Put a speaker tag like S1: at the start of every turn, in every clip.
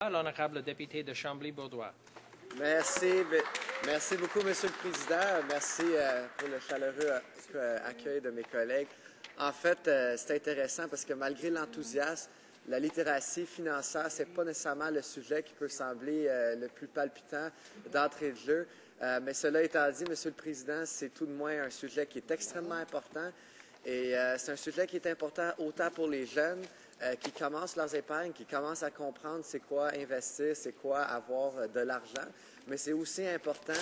S1: L'honorable député de Chambly-Bourdois.
S2: Merci beaucoup, Monsieur le Président. Merci pour le chaleureux accueil de mes collègues. En fait, c'est intéressant parce que malgré l'enthousiasme, la littératie financière, c'est pas nécessairement le sujet qui peut sembler le plus palpitant d'entrée de jeu. Mais cela étant dit, Monsieur le Président, c'est tout de moins un sujet qui est extrêmement important. Et c'est un sujet qui est important autant pour les jeunes qui commencent leurs épargnes, qui commencent à comprendre c'est quoi investir, c'est quoi avoir de l'argent, mais c'est aussi important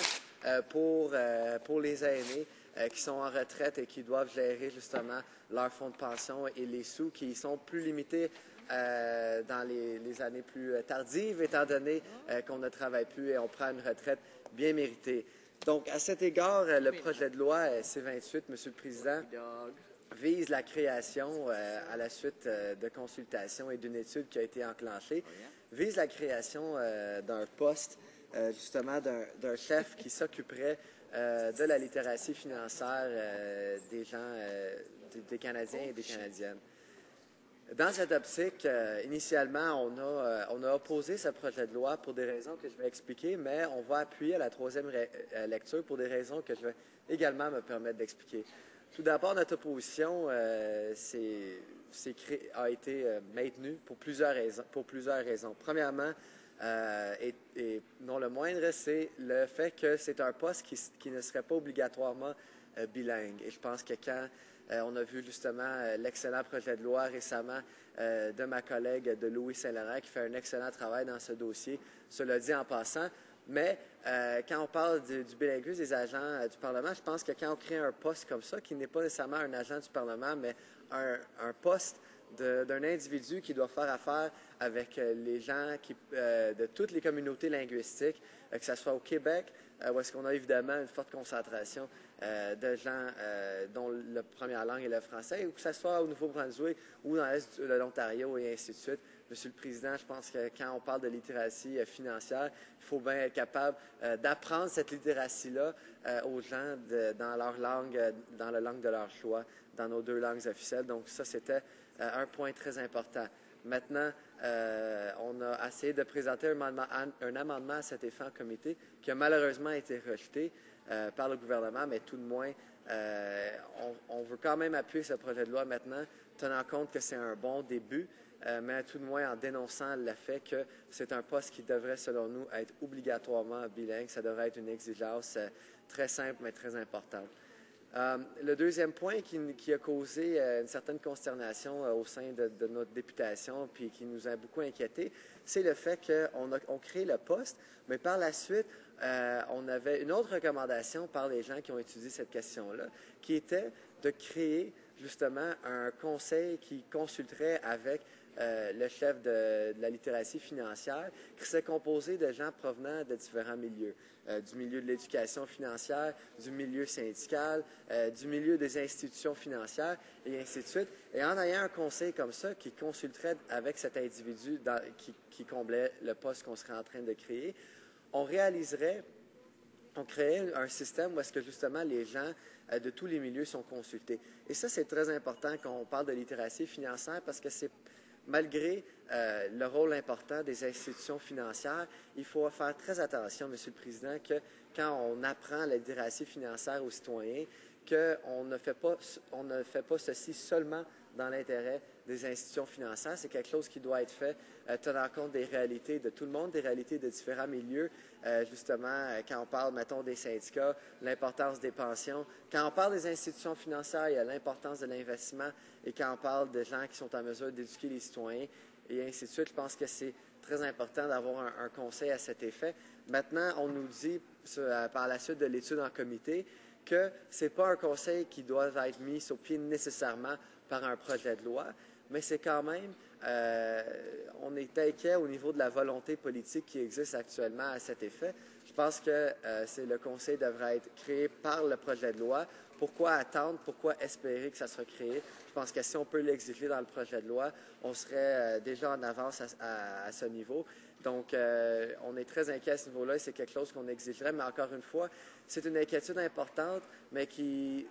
S2: pour les aînés qui sont en retraite et qui doivent gérer justement leur fonds de pension et les sous qui sont plus limités dans les années plus tardives, étant donné qu'on ne travaille plus et on prend une retraite bien méritée. Donc, à cet égard, le projet de loi C-28, Monsieur le Président, vise la création, à la suite de consultations et d'une étude qui a été enclenchée, vise la création d'un poste, justement, d'un chef qui s'occuperait de la littératie financière des gens, des Canadiens et des Canadiennes. Dans cette optique, initialement, on a opposé ce projet de loi pour des raisons que je vais expliquer, mais on va appuyer à la troisième lecture pour des raisons que je vais également me permettre d'expliquer. Tout d'abord, notre opposition a été maintenue pour plusieurs raisons. Premièrement, et non le moindre, c'est le fait que c'est un poste qui ne serait pas obligatoirement bilingue. Et je pense que quand on a vu justement l'excellent projet de loi récemment de ma collègue de Louis Saint-Laurent qui fait un excellent travail dans ce dossier, cela dit en passant. Mais quand on parle du bilinguisme des agents du Parlement, je pense que quand on crée un poste comme ça, qui n'est pas nécessairement un agent du Parlement, mais un poste d'un individu qui doit faire affaire avec les gens de toutes les communautés linguistiques, que ce soit au Québec, où est-ce qu'on a évidemment une forte concentration de gens dont la première langue est le français, ou que ce soit au Nouveau-Brunswick ou dans l'Est de l'Ontario et ainsi de suite. Monsieur le Président, je pense que quand on parle de littératie financière, il faut bien être capable d'apprendre cette littératie-là aux gens dans leur langue, dans la langue de leur choix, dans nos deux langues officielles. Donc ça, c'était un point très important. Maintenant, on a essayé de présenter un amendement à cet effet en comité qui a malheureusement été rejeté par le gouvernement, mais tout de moins, on veut quand même appuyer ce projet de loi maintenant, tenant compte que c'est un bon début, mais tout de moins en dénonçant le fait que c'est un poste qui devrait, selon nous, être obligatoirement bilingue. Ça devrait être une exigence très simple, mais très importante. Le deuxième point qui a causé une certaine consternation au sein de notre députation, puis qui nous a beaucoup inquiétés, c'est le fait qu'on crée le poste, mais par la suite, on avait une autre recommandation par les gens qui ont étudié cette question-là, qui était de créer justement un conseil qui consulterait avec le chef de la littératie financière, qui serait composé de gens provenant de différents milieux, du milieu de l'éducation financière, du milieu syndical, du milieu des institutions financières, et ainsi de suite. Et en ayant un conseil comme ça qui consulterait avec cet individu qui comblait le poste qu'on serait en train de créer, on créait un système où est-ce que justement les gens de tous les milieux sont consultés. Et ça, c'est très important quand on parle de littératie financière parce que c'est malgré le rôle important des institutions financières, il faut faire très attention, Monsieur le Président, que quand on apprend la littératie financière aux citoyens, qu'on ne fait pas ceci seulement dans l'intérêt des institutions financières. C'est quelque chose qui doit être fait tenant compte des réalités de tout le monde, des réalités de différents milieux. Justement, quand on parle, mettons, des syndicats, l'importance des pensions. Quand on parle des institutions financières, il y a l'importance de l'investissement. Et quand on parle de gens qui sont en mesure d'éduquer les citoyens, et ainsi de suite, je pense que c'est très important d'avoir un conseil à cet effet. Maintenant, on nous dit, par la suite de l'étude en comité, que ce n'est pas un conseil qui doit être mis sur pied nécessairement par un projet de loi, mais c'est quand même, on est inquiet au niveau de la volonté politique qui existe actuellement à cet effet. Je pense que le conseil devrait être créé par le projet de loi. Pourquoi attendre? Pourquoi espérer que ça sera créé? Je pense que si on peut l'exiger dans le projet de loi, on serait déjà en avance à ce niveau. Donc, on est très inquiet à ce niveau-là et c'est quelque chose qu'on exigerait. Mais encore une fois, c'est une inquiétude importante, mais qui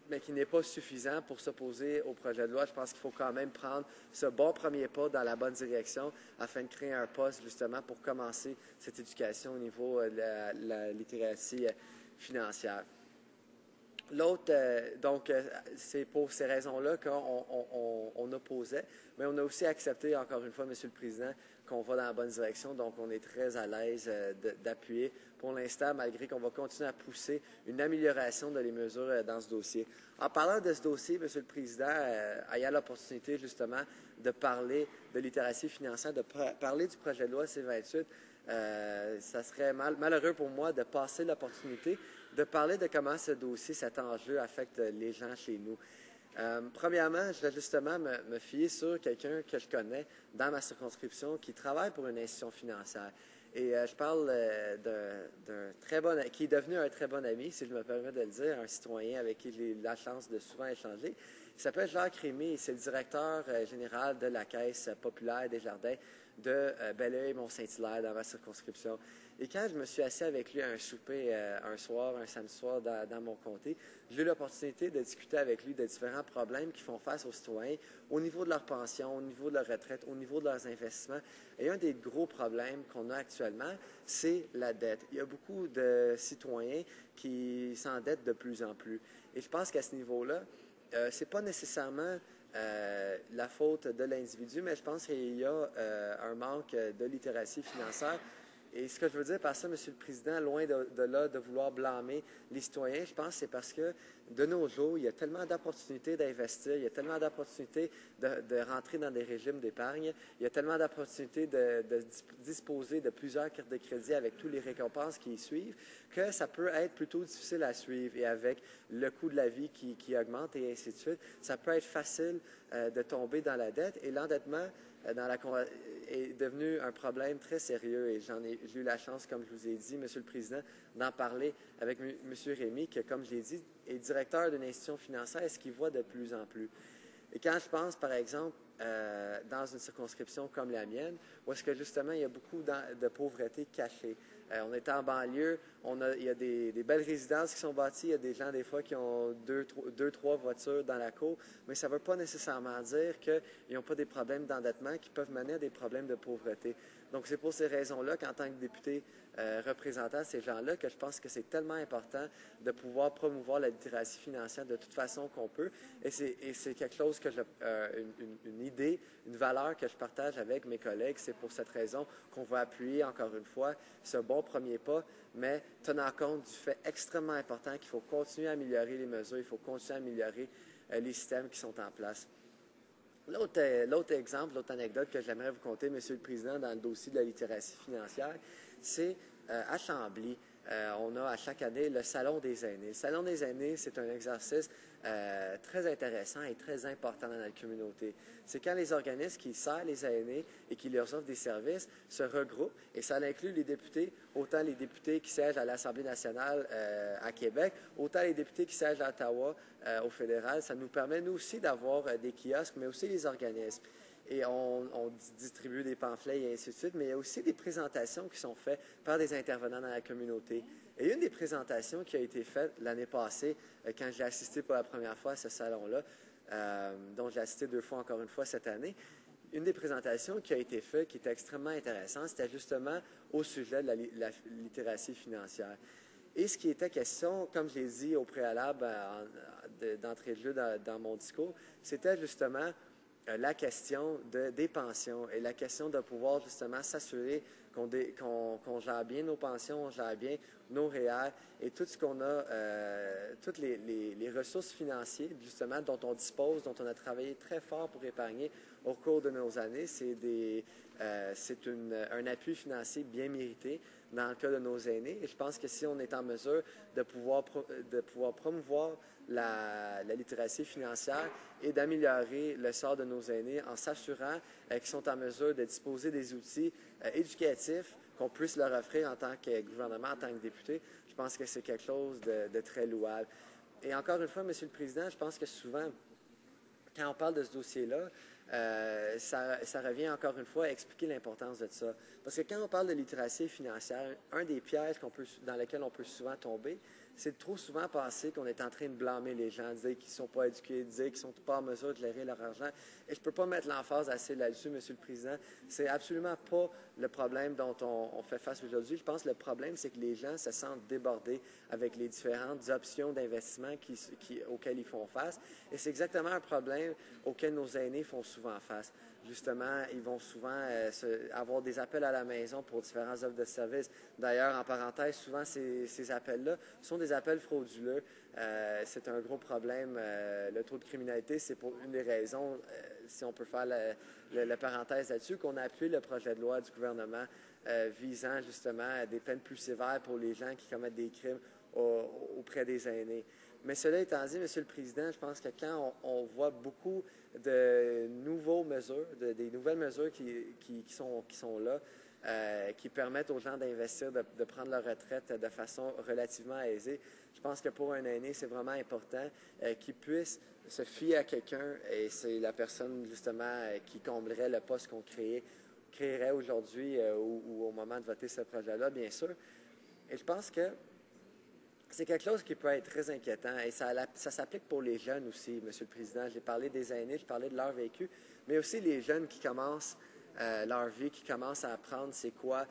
S2: mais qui n'est pas suffisant pour s'opposer au projet de loi. Je pense qu'il faut quand même prendre ce bon premier pas dans la bonne direction afin de créer un poste justement pour commencer cette éducation au niveau de la littératie financière. L'autre, c'est pour ces raisons-là qu'on opposait, mais on a aussi accepté, encore une fois, Monsieur le Président, qu'on va dans la bonne direction, donc on est très à l'aise d'appuyer pour l'instant, malgré qu'on va continuer à pousser une amélioration de les mesures dans ce dossier. En parlant de ce dossier, Monsieur le Président, ayant l'opportunité justement de parler de littératie financière, de parler du projet de loi C-28, ça serait malheureux pour moi de passer l'opportunité de parler de comment ce dossier, cet enjeu affecte les gens chez nous. Premièrement, je vais justement me fier sur quelqu'un que je connais dans ma circonscription qui travaille pour une institution financière. Et je parle d'un très bon, qui est devenu un très bon ami, si je me permets de le dire, un citoyen avec qui j'ai eu la chance de souvent échanger. Il s'appelle Jacques Rémy et c'est le directeur général de la Caisse populaire des Jardins de Belleuil-Mont-Saint-Hilaire dans ma circonscription. Et quand je me suis assis avec lui à un souper un samedi soir dans mon comté, j'ai eu l'opportunité de discuter avec lui de différents problèmes qui font face aux citoyens au niveau de leur pension, au niveau de leur retraite, au niveau de leurs investissements. Et un des gros problèmes qu'on a actuellement, c'est la dette. Il y a beaucoup de citoyens qui s'endettent de plus en plus. Et je pense qu'à ce niveau-là, ce n'est pas nécessairement la faute de l'individu, mais je pense qu'il y a un manque de littératie financière. Et ce que je veux dire par ça, Monsieur le Président, loin de là de vouloir blâmer les citoyens, je pense que c'est parce que de nos jours, il y a tellement d'opportunités d'investir, il y a tellement d'opportunités de rentrer dans des régimes d'épargne, il y a tellement d'opportunités de disposer de plusieurs cartes de crédit avec tous les récompenses qui y suivent, que ça peut être plutôt difficile à suivre. Et avec le coût de la vie qui augmente et ainsi de suite, ça peut être facile de tomber dans la dette. Et l'endettement est devenu un problème très sérieux et j'ai eu la chance, comme je vous ai dit, Monsieur le Président, d'en parler avec M. Rémy, qui, comme je l'ai dit, est directeur d'une institution financière et ce qu'il voit de plus en plus. Et quand je pense, par exemple, dans une circonscription comme la mienne, où est-ce que justement il y a beaucoup de pauvreté cachée. On est en banlieue, il y a des belles résidences qui sont bâties, il y a des gens des fois qui ont deux, trois voitures dans la cour, mais ça ne veut pas nécessairement dire qu'ils n'ont pas des problèmes d'endettement qui peuvent mener à des problèmes de pauvreté. Donc c'est pour ces raisons-là qu'en tant que député représentant ces gens-là, que je pense que c'est tellement important de pouvoir promouvoir la littératie financière de toute façon qu'on peut. Et c'est quelque chose que une idée, une valeur que je partage avec mes collègues. C'est pour cette raison qu'on va appuyer encore une fois ce bon premier pas, mais tenant compte du fait extrêmement important qu'il faut continuer à améliorer les mesures, il faut continuer à améliorer les systèmes qui sont en place. L'autre exemple, l'autre anecdote que j'aimerais vous conter, Monsieur le Président, dans le dossier de la littératie financière, c'est à Chambly. On a à chaque année le Salon des aînés. Le Salon des aînés, c'est un exercice très intéressant et très important dans notre communauté. C'est quand les organismes qui servent les aînés et qui leur offrent des services se regroupent, et ça inclut les députés, autant les députés qui siègent à l'Assemblée nationale à Québec, autant les députés qui siègent à Ottawa au fédéral. Ça nous permet, nous aussi, d'avoir des kiosques, mais aussi les organismes. Et on distribue des pamphlets et ainsi de suite, mais il y a aussi des présentations qui sont faites par des intervenants dans la communauté. Et une des présentations qui a été faite l'année passée, quand j'ai assisté pour la première fois à ce salon-là, dont j'ai assisté 2 fois encore une fois cette année, une des présentations qui a été faite, qui était extrêmement intéressante, c'était justement au sujet de la littératie financière. Et ce qui était question, comme je l'ai dit au préalable d'entrée de jeu dans mon discours, c'était justement la question des pensions et la question de pouvoir justement s'assurer qu'on gère bien nos pensions, on gère bien nos REER et tout ce qu'on a, toutes les ressources financières justement dont on dispose, dont on a travaillé très fort pour épargner au cours de nos années. C'est un appui financier bien mérité dans le cas de nos aînés. Et je pense que si on est en mesure de pouvoir promouvoir la littératie financière et d'améliorer le sort de nos aînés en s'assurant qu'ils sont en mesure de disposer des outils éducatifs qu'on puisse leur offrir en tant que gouvernement, en tant que député, je pense que c'est quelque chose de très louable. Et encore une fois, Monsieur le Président, je pense que souvent, quand on parle de ce dossier-là, ça revient encore une fois à expliquer l'importance de ça. Parce que quand on parle de littératie financière, un des pièges dans lesquels on peut souvent tomber, c'est trop souvent penser qu'on est en train de blâmer les gens, dire qu'ils ne sont pas éduqués, dire qu'ils ne sont pas en mesure de gérer leur argent. Et je ne peux pas mettre l'emphase assez là-dessus, Monsieur le Président. C'est absolument pas le problème dont on fait face aujourd'hui. Je pense que le problème, c'est que les gens se sentent débordés avec les différentes options d'investissement auxquelles ils font face. Et c'est exactement un problème auquel nos aînés font souvent face. Justement, ils vont souvent avoir des appels à la maison pour différentes offres de services. D'ailleurs, en parenthèse, souvent, ces appels-là sont des appels frauduleux. C'est un gros problème. Le taux de criminalité, c'est pour une des raisons, si on peut faire la parenthèse là-dessus, qu'on a appuyé le projet de loi du gouvernement visant justement des peines plus sévères pour les gens qui commettent des crimes auprès des aînés. Mais cela étant dit, Monsieur le Président, je pense que quand on voit beaucoup de nouvelles mesures, des nouvelles mesures qui sont là, qui permettent aux gens d'investir, de prendre leur retraite de façon relativement aisée, je pense que pour un aîné, c'est vraiment important qu'il puisse se fier à quelqu'un, et c'est la personne justement qui comblerait le poste qu'on créerait aujourd'hui ou au moment de voter ce projet-là, bien sûr. Et je pense que c'est quelque chose qui peut être très inquiétant et ça s'applique pour les jeunes aussi, Monsieur le Président. J'ai parlé des aînés, j'ai parlé de leur vécu, mais aussi les jeunes qui commencent leur vie, qui commencent à apprendre c'est quoi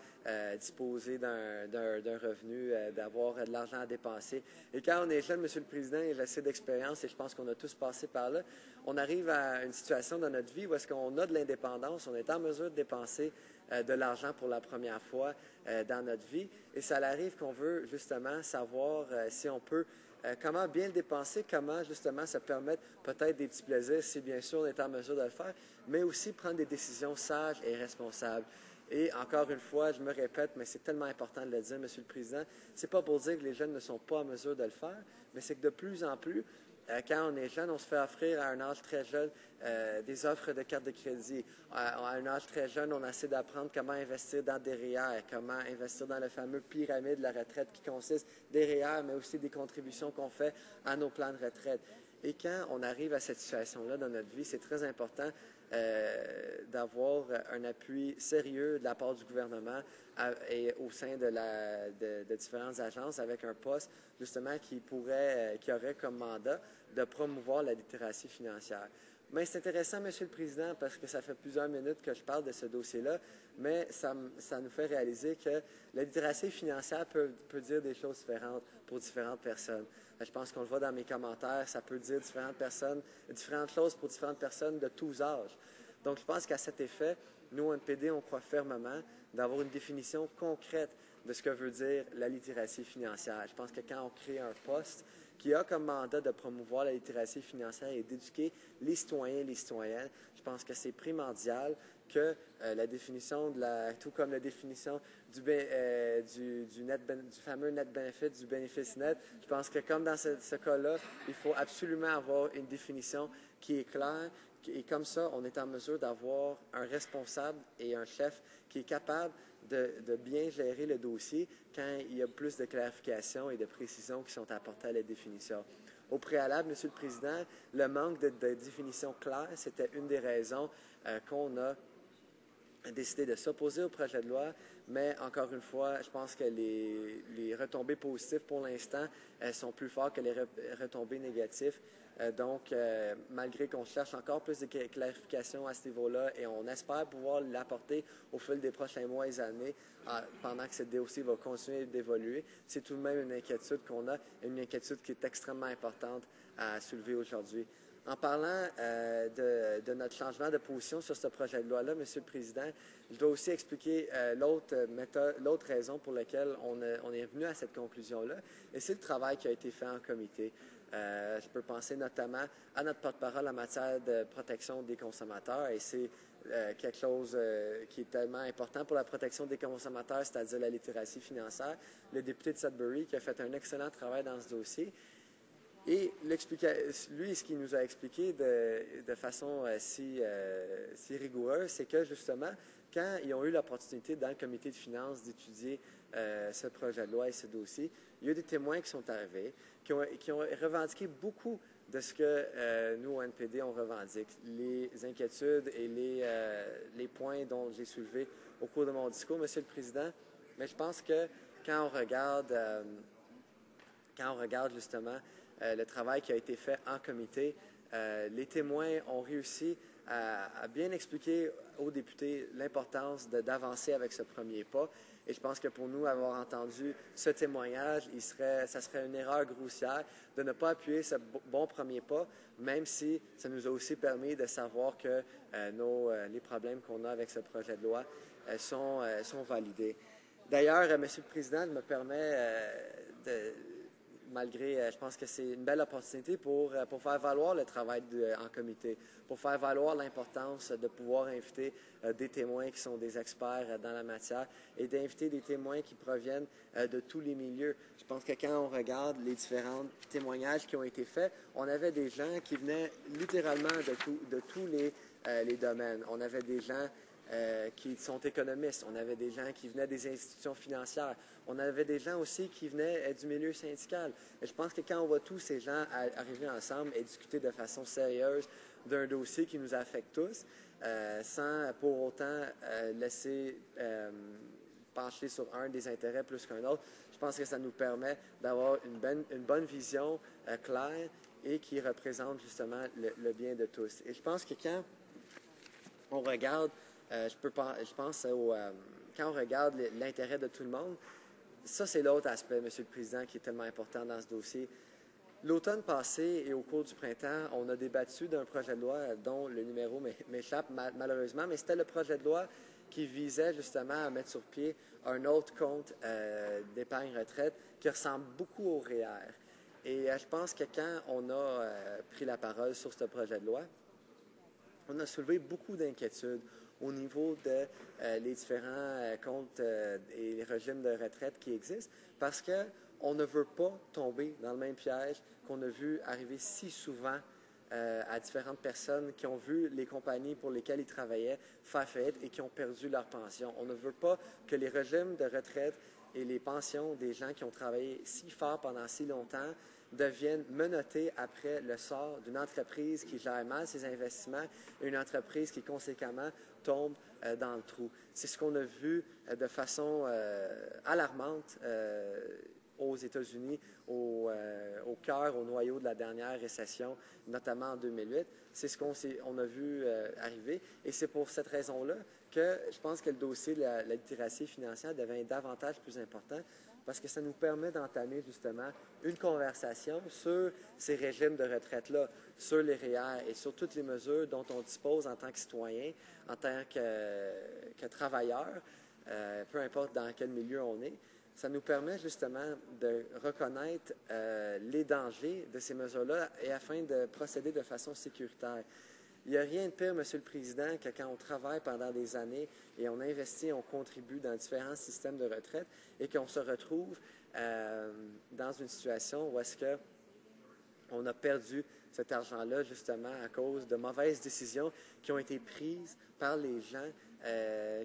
S2: disposer d'un revenu, d'avoir de l'argent à dépenser. Et quand on est jeune, Monsieur le Président, et j'ai assez d'expérience et je pense qu'on a tous passé par là, on arrive à une situation dans notre vie où est-ce qu'on a de l'indépendance, on est en mesure de dépenser de l'argent pour la première fois dans notre vie. Et ça arrive qu'on veut justement savoir si on peut, comment bien le dépenser, comment justement se permettre peut-être des petits plaisirs, si bien sûr on est en mesure de le faire, mais aussi prendre des décisions sages et responsables. Et encore une fois, je me répète, mais c'est tellement important de le dire, Monsieur le Président, c'est pas pour dire que les jeunes ne sont pas en mesure de le faire, mais c'est que de plus en plus, quand on est jeune, on se fait offrir à un âge très jeune des offres de cartes de crédit. À un âge très jeune, on essaie d'apprendre comment investir dans des REER, comment investir dans le fameux pyramide de la retraite qui consiste des REER, mais aussi des contributions qu'on fait à nos plans de retraite. Et quand on arrive à cette situation-là dans notre vie, c'est très important d'avoir un appui sérieux de la part du gouvernement et au sein de différentes agences avec un poste justement qui aurait comme mandat de promouvoir la littératie financière. Mais c'est intéressant, Monsieur le Président, parce que ça fait plusieurs minutes que je parle de ce dossier-là, mais ça nous fait réaliser que la littératie financière peut dire des choses différentes pour différentes personnes. Je pense qu'on le voit dans mes commentaires, ça peut dire différentes choses pour différentes personnes de tous âges. Donc, je pense qu'à cet effet, nous, au NPD, on croit fermement d'avoir une définition concrète de ce que veut dire la littératie financière. Je pense que quand on crée un poste qui a comme mandat de promouvoir la littératie financière et d'éduquer les citoyens et les citoyennes, je pense que c'est primordial que la définition, tout comme la définition du fameux net benefit, du bénéfice net, je pense que comme dans ce cas-là, il faut absolument avoir une définition qui est claire. Et comme ça, on est en mesure d'avoir un responsable et un chef qui est capable de bien gérer le dossier quand il y a plus de clarification et de précision qui sont apportées à la définition. Au préalable, Monsieur le Président, le manque de définition claire, c'était une des raisons qu'on a décidé de s'opposer au projet de loi, mais encore une fois, je pense que les retombées positives pour l'instant sont plus fortes que les retombées négatives. Donc, malgré qu'on cherche encore plus de clarifications à ce niveau-là et on espère pouvoir l'apporter au fil des prochains mois et années pendant que cette dossier va continuer d'évoluer, c'est tout de même une inquiétude qu'on a, une inquiétude qui est extrêmement importante à soulever aujourd'hui. En parlant de notre changement de position sur ce projet de loi-là, Monsieur le Président, je dois aussi expliquer l'autre raison pour laquelle on est venu à cette conclusion-là, et c'est le travail qui a été fait en comité. Je peux penser notamment à notre porte-parole en matière de protection des consommateurs, et c'est quelque chose qui est tellement important pour la protection des consommateurs, c'est-à-dire la littératie financière. Le député de Sudbury qui a fait un excellent travail dans ce dossier. Et lui, ce qu'il nous a expliqué de façon si rigoureuse, c'est que justement, quand ils ont eu l'opportunité dans le comité de finances d'étudier ce projet de loi et ce dossier, il y a eu des témoins qui sont arrivés, qui ont revendiqué beaucoup de ce que nous, au NPD, on revendique. Les inquiétudes et les points dont j'ai soulevés au cours de mon discours, Monsieur le Président. Mais je pense que quand on regarde quand on regarde justement le travail qui a été fait en comité, les témoins ont réussi à bien expliquer aux députés l'importance d'avancer avec ce premier pas. Et je pense que pour nous, avoir entendu ce témoignage, ça serait une erreur grossière de ne pas appuyer ce bon premier pas, même si ça nous a aussi permis de savoir que les problèmes qu'on a avec ce projet de loi sont validés. D'ailleurs, Monsieur le Président, je me permets malgré, je pense que c'est une belle opportunité pour faire valoir le travail en comité, pour faire valoir l'importance de pouvoir inviter des témoins qui sont des experts dans la matière et d'inviter des témoins qui proviennent de tous les milieux. Je pense que quand on regarde les différents témoignages qui ont été faits, on avait des gens qui venaient littéralement de tous les domaines. On avait des gens qui sont économistes. On avait des gens qui venaient des institutions financières. On avait des gens aussi qui venaient du milieu syndical. Et je pense que quand on voit tous ces gens arriver ensemble et discuter de façon sérieuse d'un dossier qui nous affecte tous, sans pour autant laisser pencher sur un des intérêts plus qu'un autre, je pense que ça nous permet d'avoir une bonne vision claire et qui représente justement le bien de tous. Et je pense que quand on regarde je pense quand on regarde l'intérêt de tout le monde, ça c'est l'autre aspect, Monsieur le Président, qui est tellement important dans ce dossier. L'automne passé et au cours du printemps, on a débattu d'un projet de loi dont le numéro m'échappe malheureusement, mais c'était le projet de loi qui visait justement à mettre sur pied un autre compte d'épargne retraite qui ressemble beaucoup au REER. Et je pense que quand on a pris la parole sur ce projet de loi, on a soulevé beaucoup d'inquiétudes au niveau des différents comptes et les régimes de retraite qui existent, parce qu'on ne veut pas tomber dans le même piège qu'on a vu arriver si souvent à différentes personnes qui ont vu les compagnies pour lesquelles ils travaillaient faire faillite et qui ont perdu leur pension. On ne veut pas que les régimes de retraite et les pensions des gens qui ont travaillé si fort pendant si longtemps deviennent menottés après le sort d'une entreprise qui gère mal ses investissements et une entreprise qui, conséquemment, tombe dans le trou. C'est ce qu'on a vu de façon alarmante aux États-Unis, au cœur, au noyau de la dernière récession, notamment en 2008. C'est ce qu'on a vu arriver. Et c'est pour cette raison-là que je pense que le dossier de la littératie financière devient davantage plus important, parce que ça nous permet d'entamer justement une conversation sur ces régimes de retraite-là, sur les REER et sur toutes les mesures dont on dispose en tant que citoyen, en tant que travailleur, peu importe dans quel milieu on est. Ça nous permet justement de reconnaître les dangers de ces mesures-là et afin de procéder de façon sécuritaire. Il n'y a rien de pire, Monsieur le Président, que quand on travaille pendant des années et on investit, on contribue dans différents systèmes de retraite et qu'on se retrouve dans une situation où est-ce qu'on a perdu cet argent-là justement à cause de mauvaises décisions qui ont été prises par les gens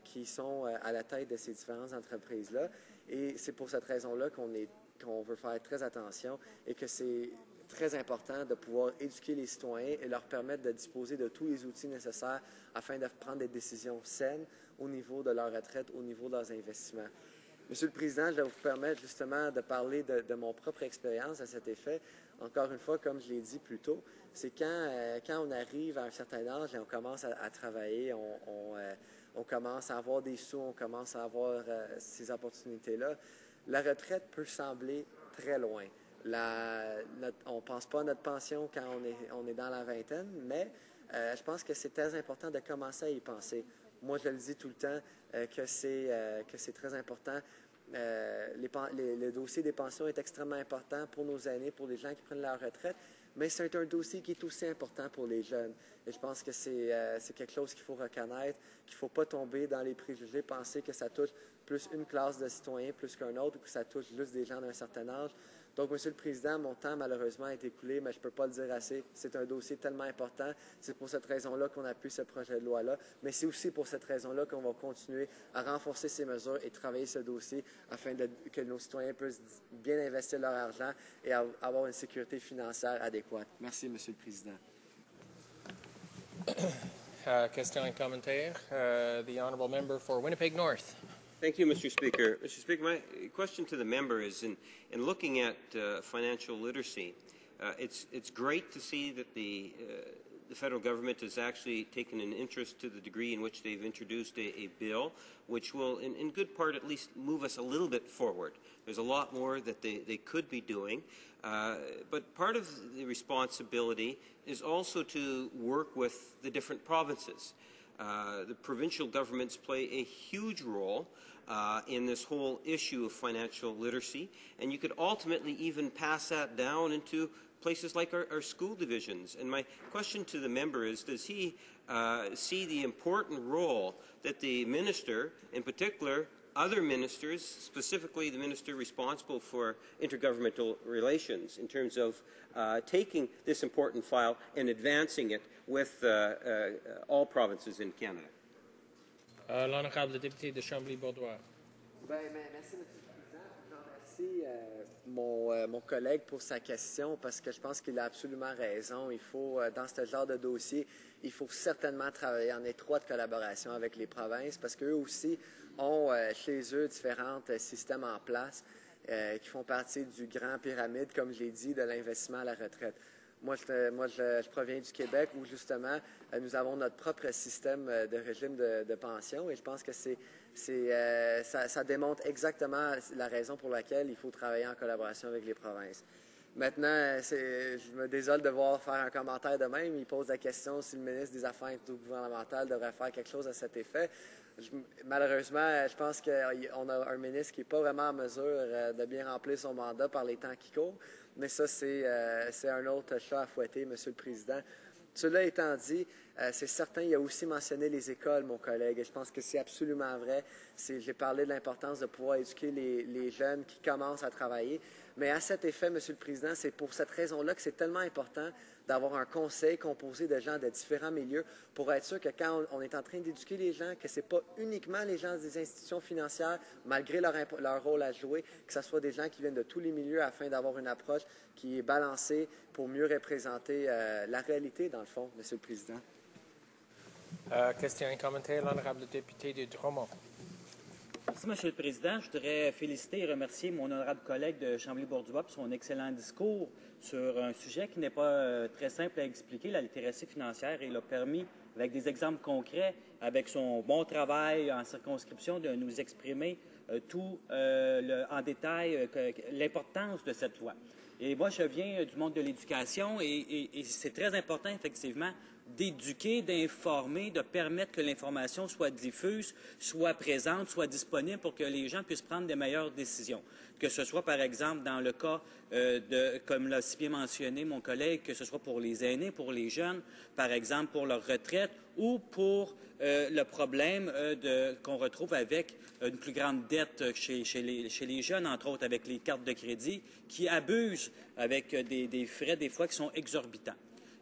S2: qui sont à la tête de ces différentes entreprises-là. Et c'est pour cette raison-là qu'on veut faire très attention et que c'est très important de pouvoir éduquer les citoyens et leur permettre de disposer de tous les outils nécessaires afin de prendre des décisions saines au niveau de leur retraite, au niveau de leurs investissements. Monsieur le Président, je vais vous permettre justement de parler de mon propre expérience à cet effet. Encore une fois, comme je l'ai dit plus tôt, c'est quand on arrive à un certain âge et on commence à travailler, on commence à avoir des sous, on commence à avoir ces opportunités-là, la retraite peut sembler très loin. On ne pense pas à notre pension quand on est dans la vingtaine, mais je pense que c'est très important de commencer à y penser. Moi, je le dis tout le temps que c'est très important. Le dossier des pensions est extrêmement important pour nos aînés, pour les gens qui prennent leur retraite, mais c'est un dossier qui est aussi important pour les jeunes. Et je pense que c'est quelque chose qu'il faut reconnaître, qu'il ne faut pas tomber dans les préjugés, penser que ça touche plus une classe de citoyens plus qu'un autre, ou que ça touche juste des gens d'un certain âge. Donc, Monsieur le Président, mon temps, malheureusement, est écoulé, mais je ne peux pas le dire assez. C'est un dossier tellement important. C'est pour cette raison-là qu'on appuie ce projet de loi-là. Mais c'est aussi pour cette raison-là qu'on va continuer à renforcer ces mesures et travailler ce dossier afin que nos citoyens puissent bien investir leur argent et avoir une sécurité financière adéquate. Merci, Monsieur le Président.
S1: Question et commentaire. The Honourable Member for Winnipeg North.
S3: Thank you, Mr. Speaker. Mr. Speaker, my question to the member is, in looking at financial literacy, it's great to see that the federal government has actually taken an interest to the degree in which they've introduced a bill which will, in good part, at least move us a little bit forward. There's a lot more that they could be doing, but part of the responsibility is also to work with the different provinces. The provincial governments play a huge role in this whole issue of financial literacy, and you could ultimately even pass that down into places like our school divisions. And my question to the member is, does he see the important role that the minister, in particular other ministers, specifically the minister responsible for intergovernmental relations, in terms of taking this important file and advancing it with all provinces in Canada?
S1: L'honorable député de Chambly-Bourdois.
S2: Merci, M. le Président. Je remercie mon collègue pour sa question parce que je pense qu'il a absolument raison. Il faut, dans ce genre de dossier, il faut certainement travailler en étroite collaboration avec les provinces parce qu'eux aussi ont chez eux différents systèmes en place qui font partie du grand pyramide, comme je l'ai dit, de l'investissement à la retraite. Moi, je proviens du Québec où, justement, nous avons notre propre système de régime de pension et je pense que ça démontre exactement la raison pour laquelle il faut travailler en collaboration avec les provinces. Maintenant, je me désole de devoir faire un commentaire de même. Il pose la question si le ministre des Affaires gouvernementales devrait faire quelque chose à cet effet. Malheureusement, je pense qu'on a un ministre qui n'est pas vraiment en mesure de bien remplir son mandat par les temps qui courent. Mais ça, c'est un autre chat à fouetter, Monsieur le Président. Cela étant dit, c'est certain, il a aussi mentionné les écoles, mon collègue, et je pense que c'est absolument vrai. J'ai parlé de l'importance de pouvoir éduquer les jeunes qui commencent à travailler. Mais à cet effet, Monsieur le Président, c'est pour cette raison-là que c'est tellement important d'avoir un conseil composé de gens de différents milieux pour être sûr que quand on est en train d'éduquer les gens, que ce n'est pas uniquement les gens des institutions financières, malgré leur rôle à jouer, que ce soit des gens qui viennent de tous les milieux afin d'avoir une approche qui est balancée pour mieux représenter la réalité, dans le fond, Monsieur le Président.
S1: Question et commentaire, l'honorable député de Drummond.
S4: Merci, Monsieur le Président. Je voudrais féliciter et remercier mon honorable collègue de Chambly-Bourdois pour son excellent discours sur un sujet qui n'est pas très simple à expliquer, la littératie financière, et il a permis, avec des exemples concrets, avec son bon travail en circonscription, de nous exprimer tout en détail l'importance de cette loi. Et moi, je viens du monde de l'éducation et c'est très important, effectivement, d'éduquer, d'informer, de permettre que l'information soit diffuse, soit présente, soit disponible pour que les gens puissent prendre des meilleures décisions. Que ce soit, par exemple, dans le cas comme l'a si bien mentionné mon collègue, que ce soit pour les aînés, pour les jeunes, par exemple pour leur retraite, ou pour le problème qu'on retrouve avec une plus grande dette chez les jeunes, entre autres avec les cartes de crédit, qui abusent avec des frais, des fois, qui sont exorbitants.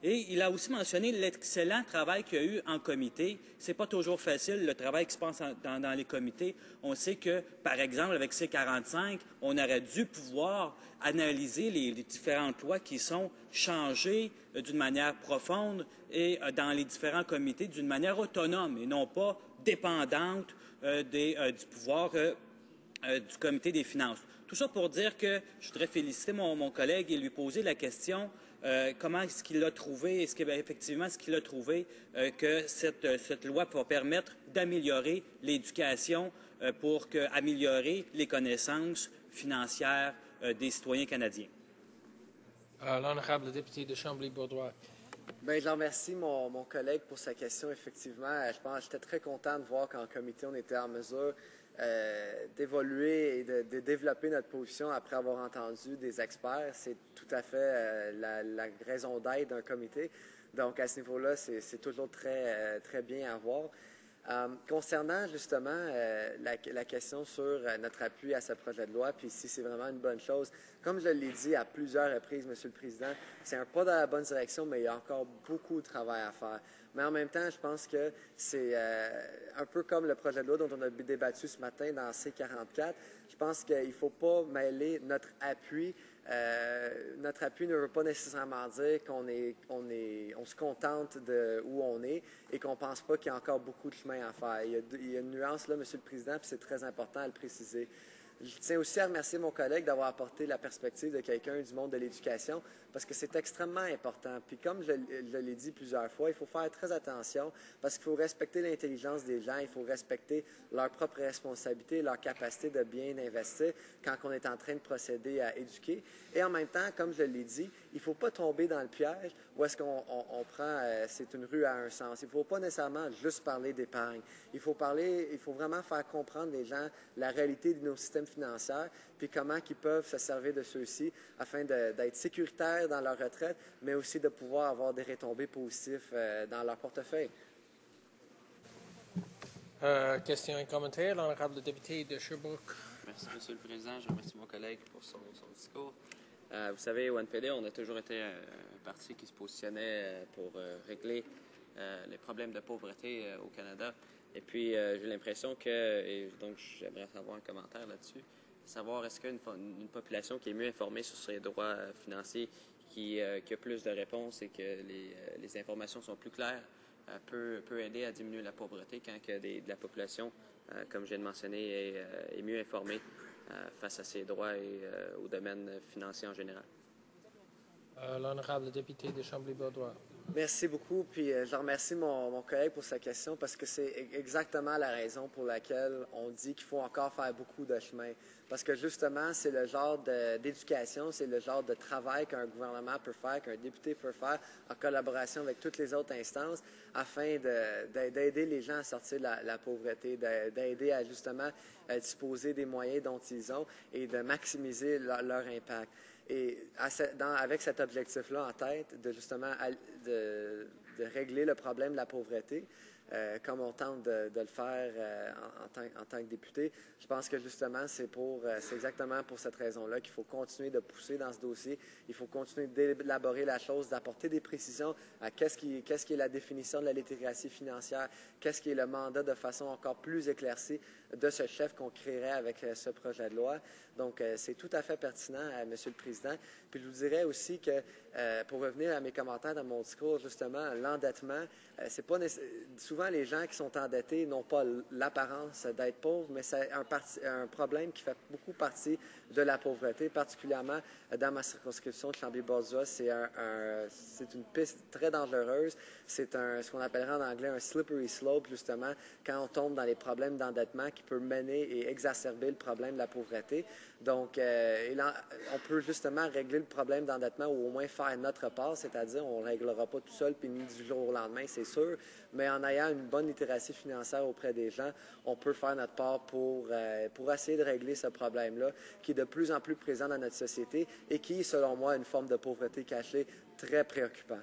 S4: Et il a aussi mentionné l'excellent travail qu'il y a eu en comité. Ce n'est pas toujours facile, le travail qui se passe dans les comités. On sait que, par exemple, avec C-45, on aurait dû pouvoir analyser les différentes lois qui sont changées d'une manière profonde et dans les différents comités d'une manière autonome et non pas dépendante du pouvoir du comité des finances. Tout ça pour dire que je voudrais féliciter mon collègue et lui poser la question comment est-ce qu'il a trouvé, est-ce qu'effectivement est-ce qu'il a trouvé que cette loi va permettre d'améliorer l'éducation pour améliorer les connaissances financières des citoyens canadiens.
S1: L'honorable député de Chambly-Bourdois.
S2: Bien, je remercie mon collègue pour sa question. Effectivement, je pense j'étais très content de voir qu'en comité, on était en mesure d'évoluer et de développer notre position après avoir entendu des experts. C'est tout à fait la raison d'être d'un comité. Donc, à ce niveau-là, c'est toujours très bien à voir. Concernant justement la question sur notre appui à ce projet de loi, puis si c'est vraiment une bonne chose, comme je l'ai dit à plusieurs reprises, Monsieur le Président, c'est un pas dans la bonne direction, mais il y a encore beaucoup de travail à faire. Mais en même temps, je pense que c'est un peu comme le projet de loi dont on a débattu ce matin dans C-44. Je pense qu'il ne faut pas mêler notre appui. Notre appui ne veut pas nécessairement dire on se contente de où on est et qu'on ne pense pas qu'il y a encore beaucoup de chemin à faire. Il y a une nuance là, Monsieur le Président, puis c'est très important à le préciser. Je tiens aussi à remercier mon collègue d'avoir apporté la perspective de quelqu'un du monde de l'éducation parce que c'est extrêmement important. Puis comme je l'ai dit plusieurs fois, il faut faire très attention parce qu'il faut respecter l'intelligence des gens, il faut respecter leur propre responsabilité, leur capacité de bien investir quand on est en train de procéder à éduquer. Et en même temps, comme je l'ai dit, il ne faut pas tomber dans le piège où est-ce qu'on prend, c'est une rue à un sens. Il ne faut pas nécessairement juste parler d'épargne. Il faut vraiment faire comprendre les gens la réalité de nos systèmes financiers, puis comment ils peuvent se servir de ceux-ci afin d'être sécuritaires dans leur retraite, mais aussi de pouvoir avoir des retombées positives dans leur portefeuille.
S1: Questions et commentaires, l'honorable député de Sherbrooke.
S5: Merci, Monsieur le Président. Je remercie mon collègue pour son discours. Vous savez, au NPD, on a toujours été un parti qui se positionnait pour régler les problèmes de pauvreté au Canada. Et puis, j'ai l'impression et donc j'aimerais avoir un commentaire là-dessus, savoir est-ce qu'une population qui est mieux informée sur ses droits financiers, qui a plus de réponses et que les informations sont plus claires, peut aider à diminuer la pauvreté quand que de la population, comme je viens de mentionner, est mieux informée face à ses droits et au domaine financier en général.
S1: L'honorable député de Chambly-Bordois.
S2: Merci beaucoup. Puis je remercie mon collègue pour sa question parce que c'est exactement la raison pour laquelle on dit qu'il faut encore faire beaucoup de chemin. Parce que justement, c'est le genre d'éducation, c'est le genre de travail qu'un gouvernement peut faire, qu'un député peut faire en collaboration avec toutes les autres instances afin d'aider les gens à sortir de la pauvreté, d'aider à justement disposer des moyens dont ils ont et de maximiser leur impact. Et avec cet objectif-là en tête, de justement de régler le problème de la pauvreté, comme on tente de le faire en tant que député, je pense que justement, c'est exactement pour cette raison-là qu'il faut continuer de pousser dans ce dossier. Il faut continuer d'élaborer la chose, d'apporter des précisions à qu'est-ce qui est la définition de la littératie financière, qu'est-ce qui est le mandat de façon encore plus éclaircie de ce chef qu'on créerait avec ce projet de loi. Donc, c'est tout à fait pertinent, Monsieur le Président. Puis, je vous dirais aussi que, pour revenir à mes commentaires dans mon discours, justement, l'endettement, c'est pas souvent les gens qui sont endettés n'ont pas l'apparence d'être pauvres, mais c'est un problème qui fait beaucoup partie de la pauvreté, particulièrement dans ma circonscription de Chambly-Borduas. C'est une piste très dangereuse. C'est ce qu'on appellerait en anglais un slippery slope, justement, quand on tombe dans les problèmes d'endettement qui peut mener et exacerber le problème de la pauvreté. Donc, on peut justement régler le problème d'endettement ou au moins faire notre part, c'est-à-dire on ne réglera pas tout seul puis ni du jour au lendemain, c'est sûr, mais en ayant une bonne littératie financière auprès des gens, on peut faire notre part pour essayer de régler ce problème-là qui est de plus en plus présent dans notre société et qui, selon moi, est une forme de pauvreté cachée très préoccupante.